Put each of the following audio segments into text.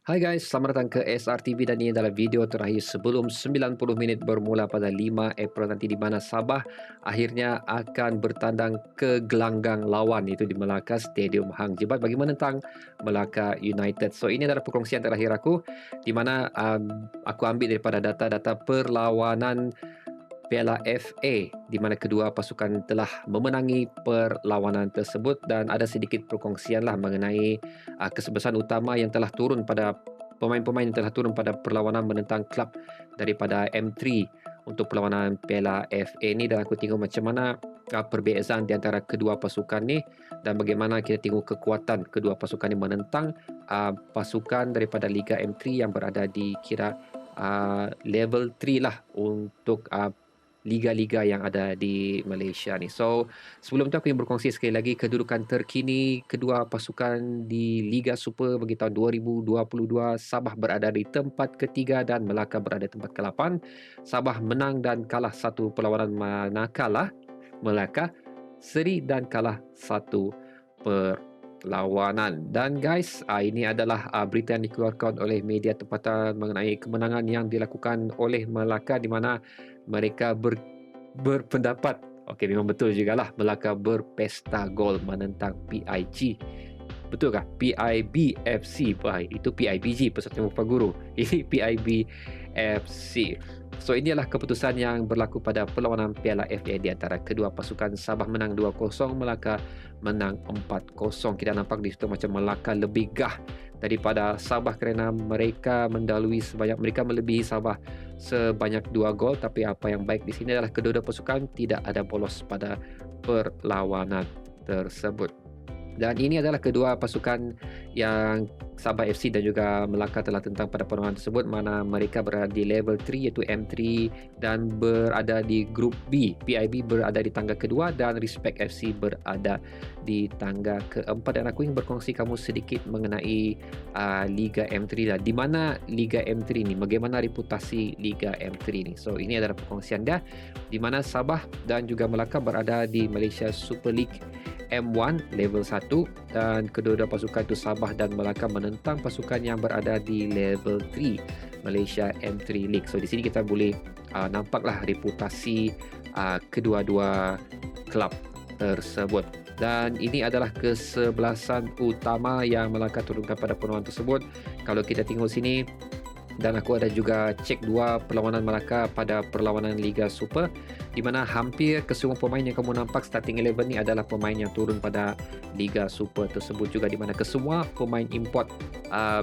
Hai guys, selamat datang ke SRTV dan ini adalah video terakhir sebelum 90 minit bermula pada 5 April nanti di mana Sabah akhirnya akan bertandang ke gelanggang lawan itu di Melaka Stadium Hang Jebat bagi menentang Melaka United. So ini adalah perkongsian terakhir aku di mana aku ambil daripada data-data perlawanan Piala FA di mana kedua pasukan telah memenangi perlawanan tersebut dan ada sedikit perkongsian lah mengenai kesebelasan utama yang telah turun pada pemain-pemain yang telah turun pada perlawanan menentang klub daripada M3 untuk perlawanan Piala FA ni, dan aku tengok macam mana perbezaan di antara kedua pasukan ni dan bagaimana kita tengok kekuatan kedua pasukan ni menentang pasukan daripada Liga M3 yang berada di kira level 3 lah untuk liga-liga yang ada di Malaysia ni. So, sebelum tu aku ingin berkongsi sekali lagi kedudukan terkini kedua pasukan di Liga Super bagi tahun 2022. Sabah berada di tempat ketiga dan Melaka berada di tempat ke-8. Sabah menang dan kalah satu perlawanan, manakala Melaka seri dan kalah satu perlawanan. Dan guys, ini adalah berita yang dikeluarkan oleh media tempatan mengenai kemenangan yang dilakukan oleh Melaka di mana mereka berpendapat, okey, memang betul jugalah Melaka berpesta gol menentang PIG. Betulkah? PIBFC. Itu PIBG, Persatuan Bapa Guru. Ini PIBFC. So ini adalah keputusan yang berlaku pada perlawanan Piala FA di antara kedua pasukan. Sabah menang 2-0, Melaka menang 4-0. Kita nampak di situ macam Melaka lebih gah daripada Sabah kerana mereka melebihi Sabah sebanyak 2 gol. Tapi apa yang baik di sini adalah kedua-dua pasukan tidak ada bolos pada perlawanan tersebut. Dan ini adalah kedua pasukan yang Sabah FC dan juga Melaka telah tentang pada perlawanan tersebut, mana mereka berada di level 3 iaitu M3 dan berada di grup B. PIB berada di tangga kedua dan Respect FC berada di tangga keempat. Dan aku ingin berkongsi kamu sedikit mengenai Liga M3 di mana Liga M3 ni, bagaimana reputasi Liga M3 ni. So ini adalah perkongsian dia di mana Sabah dan juga Melaka berada di Malaysia Super League M1 level 1 dan kedua-dua pasukan itu Sabah dan Melaka menentang pasukan yang berada di level 3 Malaysia M3 League. So di sini kita boleh nampaklah reputasi kedua-dua kelab tersebut. Dan ini adalah kesebelasan utama yang Melaka turunkan pada perlawanan tersebut. Kalau kita tengok sini, dan aku ada juga cek dua perlawanan Melaka pada perlawanan Liga Super di mana hampir kesemua pemain yang kamu nampak starting 11 ni adalah pemain yang turun pada Liga Super tersebut juga, di mana kesemua pemain import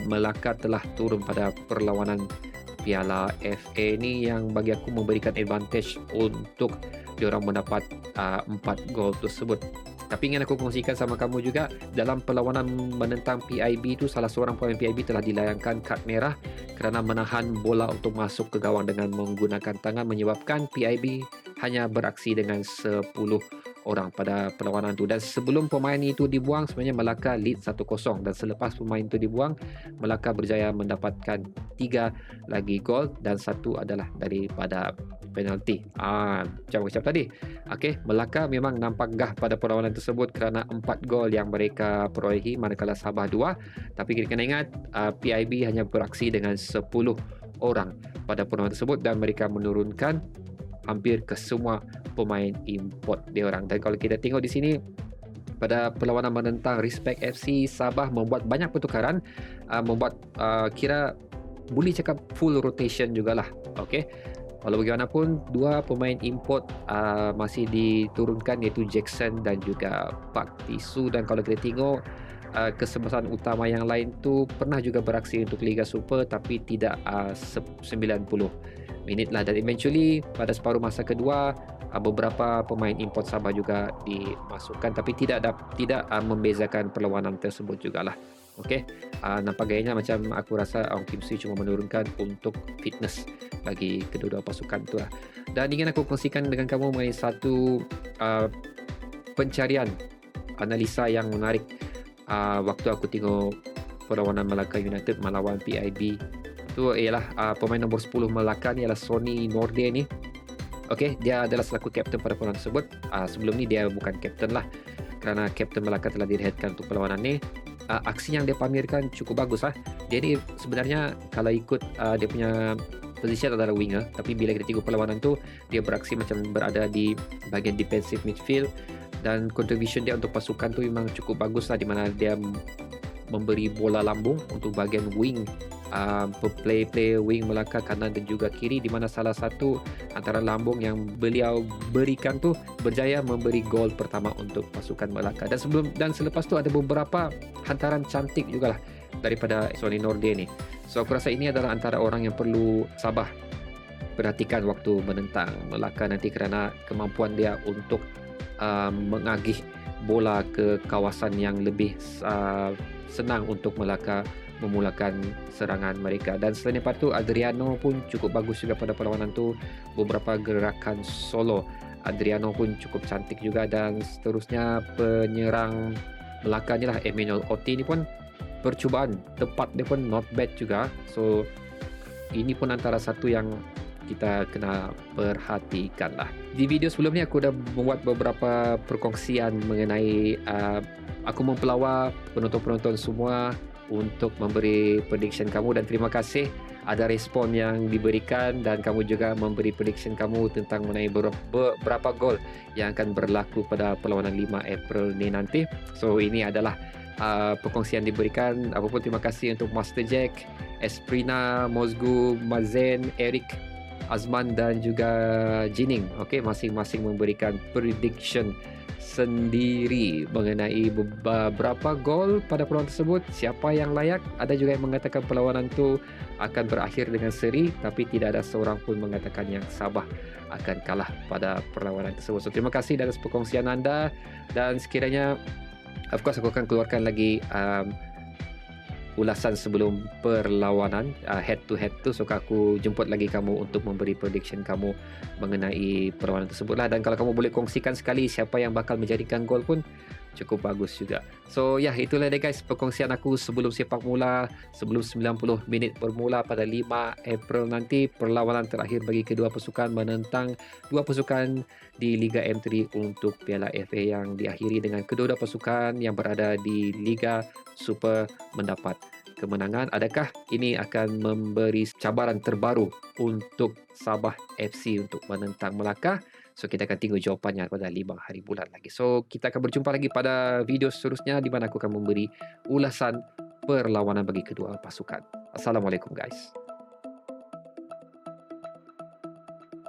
Melaka telah turun pada perlawanan Piala FA ni yang bagi aku memberikan advantage untuk diorang mendapat 4 gol tersebut. Tapi ingin aku kongsikan sama kamu juga, dalam perlawanan menentang PIB itu salah seorang pemain PIB telah dilayangkan kad merah kerana menahan bola untuk masuk ke gawang dengan menggunakan tangan, menyebabkan PIB hanya beraksi dengan 10 orang pada perlawanan itu. Dan sebelum pemain itu dibuang, sebenarnya Melaka lead 1-0, dan selepas pemain itu dibuang, Melaka berjaya mendapatkan 3 lagi gol dan 1 adalah daripada penalti. Macam tadi. Okey, Melaka memang nampak gah pada perlawanan tersebut kerana 4 gol yang mereka perolehi manakala Sabah 2. Tapi kita kena ingat PIB hanya beraksi dengan 10 orang pada perlawanan tersebut dan mereka menurunkan hampir ke semua pemain import dia orang. Dan kalau kita tengok di sini pada perlawanan menentang Respect FC, Sabah membuat banyak pertukaran, membuat kira boleh cakap full rotation jugalah. Okey. Walau bagaimanapun, dua pemain import masih diturunkan iaitu Jackson dan juga Pak Tisu. Dan kalau kita tengok kesebelasan utama yang lain tu pernah juga beraksi untuk Liga Super tapi tidak 90 minit lah. Dan eventually pada separuh masa kedua beberapa pemain import Sabah juga dimasukkan tapi tidak membezakan perlawanan tersebut jugalah. Okey, nampak gayanya macam aku rasa Ong Kim Sui cuma menurunkan untuk fitness bagi kedua-dua pasukan tu lah. Dan ingin aku kongsikan dengan kamu mengenai satu pencarian analisa yang menarik waktu aku tengok perlawanan Melaka United melawan PIB. Itu ialah pemain nombor 10 Melaka ni ialah Sony Norde ni. Okey, dia adalah selaku kapten pada perlawanan tersebut. Sebelum ni dia bukan kapten lah kerana kapten Melaka telah direhatkan untuk perlawanan ni. aksi yang dia pamerkan cukup bagus lah. Dia ni sebenarnya kalau ikut dia punya position adalah winger, tapi bila kita tengok perlawanan tu dia beraksi macam berada di bahagian defensive midfield, dan contribution dia untuk pasukan tu memang cukup bagus lah, di mana dia memberi bola lambung untuk bahagian wing, player wing Melaka kanan dan juga kiri, di mana salah satu antara lambung yang beliau berikan tu berjaya memberi gol pertama untuk pasukan Melaka. Dan selepas tu ada beberapa hantaran cantik jugalah daripada Sony Nordin ni. So aku rasa ini adalah antara orang yang perlu sabar perhatikan waktu menentang Melaka nanti, kerana kemampuan dia untuk mengagih bola ke kawasan yang lebih senang untuk Melaka memulakan serangan mereka. Dan selain daripada itu, Adriano pun cukup bagus juga pada perlawanan tu. Beberapa gerakan solo Adriano pun cukup cantik juga. Dan seterusnya penyerang Melaka ni lah, Emmanuel Oti ni pun percubaan tepat dia pun not bad juga. So ini pun antara satu yang kita kena perhatikan lah. Di video sebelum ni aku dah membuat beberapa perkongsian mengenai aku mempelawar penonton-penonton semua untuk memberi prediction kamu, dan terima kasih ada respon yang diberikan dan kamu juga memberi prediction kamu tentang mengenai berapa gol yang akan berlaku pada perlawanan 5 April ni nanti. So ini adalah perkongsian diberikan. Apapun terima kasih untuk Master Jack, Esprina, Mozgu, Mazen, Eric, Azman dan juga Jining. Okey, masing-masing memberikan prediction sendiri mengenai berapa gol pada perlawanan tersebut, siapa yang layak. Ada juga yang mengatakan perlawanan itu akan berakhir dengan seri, tapi tidak ada seorang pun mengatakan yang Sabah akan kalah pada perlawanan tersebut. So terima kasih atas perkongsian anda, dan sekiranya of course aku akan keluarkan lagi ulasan sebelum perlawanan head to head tu. So aku jemput lagi kamu untuk memberi prediction kamu mengenai perlawanan tersebut lah. Dan kalau kamu boleh kongsikan sekali siapa yang bakal menjadikan gol pun cukup bagus juga. So ya, itulah dia guys perkongsian aku sebelum sepak bola, sebelum 90 minit bermula pada 5 April nanti. Perlawanan terakhir bagi kedua pasukan menentang dua pasukan di Liga M3 untuk Piala FA, yang diakhiri dengan kedua-dua pasukan yang berada di Liga Super mendapat kemenangan. Adakah ini akan memberi cabaran terbaru untuk Sabah FC untuk menentang Melaka? So kita akan tengok jawapannya pada 5 hari bulan lagi. So kita akan berjumpa lagi pada video seterusnya di mana aku akan memberi ulasan perlawanan bagi kedua pasukan. Assalamualaikum guys.